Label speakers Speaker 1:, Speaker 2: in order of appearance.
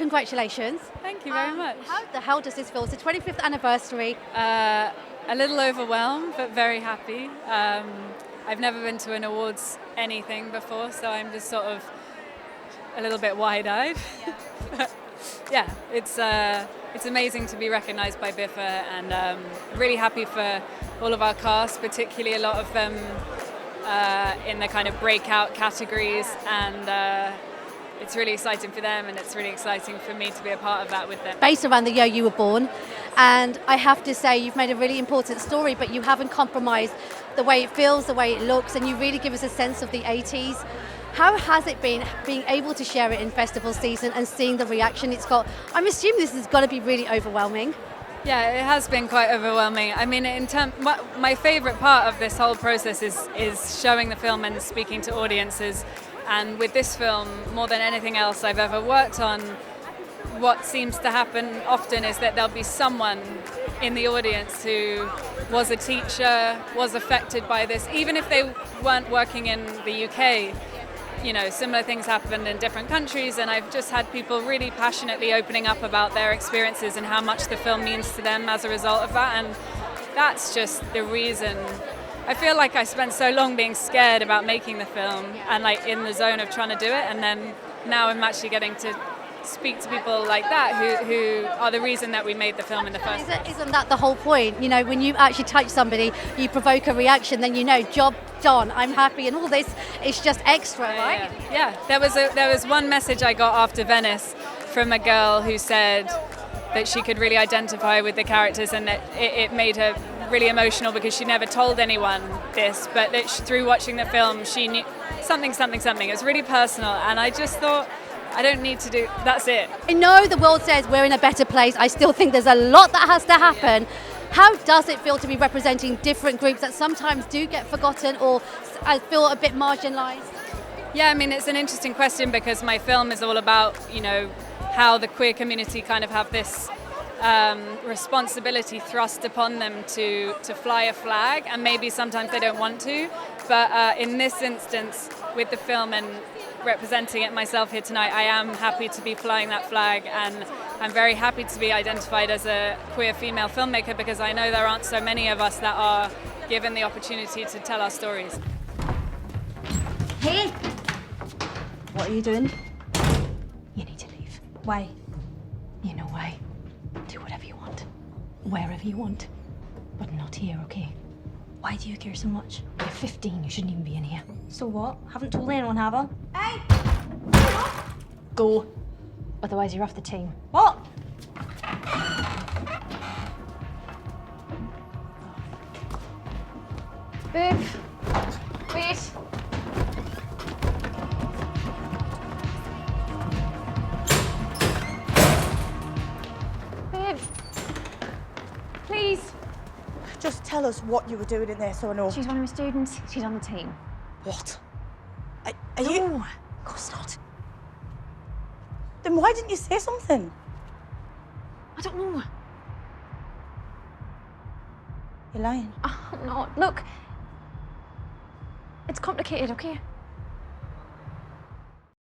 Speaker 1: congratulations.
Speaker 2: Thank you very much.
Speaker 1: How the hell does this feel? It's the 25th anniversary.
Speaker 2: A little overwhelmed, but very happy. I've never been to an awards anything before, so I'm just sort of a little bit wide-eyed. Yeah, it's amazing to be recognised by BIFA, and really happy for all of our cast, particularly a lot of them in the kind of breakout categories, and it's really exciting for them, and it's really exciting for me to be a part of that with them.
Speaker 1: Based around the year you were born, and I have to say you've made a really important story, but you haven't compromised the way it feels, the way it looks, and you really give us a sense of the 80s. How has it been being able to share it in festival season and seeing the reaction it's got? I'm assuming this has got to be really overwhelming.
Speaker 2: Yeah, it has been quite overwhelming. I mean, my favourite part of this whole process is showing the film and speaking to audiences. And with this film, more than anything else I've ever worked on, what seems to happen often is that there'll be someone in the audience who was a teacher, was affected by this, even if they weren't working in the UK. You know, similar things happened in different countries, and I've just had people really passionately opening up about their experiences and how much the film means to them as a result of that, and that's just the reason. I feel like I spent so long being scared about making the film and like in the zone of trying to do it, and then now I'm actually getting to speak to people like that who are the reason that we made the film in the first place.
Speaker 1: Isn't that the whole point? You know, when you actually touch somebody, you provoke a reaction, then you know, job done, I'm happy, and all this is just extra, right?
Speaker 2: Yeah. There was one message I got after Venice from a girl who said that she could really identify with the characters, and that it made her really emotional because she never told anyone this, but that through watching the film she knew something. It was really personal, and I just thought, I don't need to do, that's it.
Speaker 1: I know the world says we're in a better place. I still think there's a lot that has to happen. How does it feel to be representing different groups that sometimes do get forgotten or feel a bit marginalised?
Speaker 2: Yeah, I mean, it's an interesting question because my film is all about, you know, how the queer community kind of have this responsibility thrust upon them to fly a flag, and maybe sometimes they don't want to, but in this instance with the film and representing it myself here tonight, I am happy to be flying that flag, and I'm very happy to be identified as a queer female filmmaker because I know there aren't so many of us that are given the opportunity to tell our stories.
Speaker 3: Hey! What are you doing? You need to leave. Why? You know why. Do whatever you want, wherever you want, but not here, okay? Why do you care so much? You're 15, you shouldn't even be in here. So what? Haven't told anyone, have I? Hey! Go. Otherwise you're off the team. What? Viv! Wait! Viv! Please!
Speaker 4: Just tell us what you were doing in there so I know.
Speaker 3: She's one of my students. She's on the team.
Speaker 4: What? Are
Speaker 3: No,
Speaker 4: you...
Speaker 3: of course not.
Speaker 4: Then why didn't you say something?
Speaker 3: I don't know.
Speaker 4: You're lying.
Speaker 3: Oh, no, look. It's complicated, okay?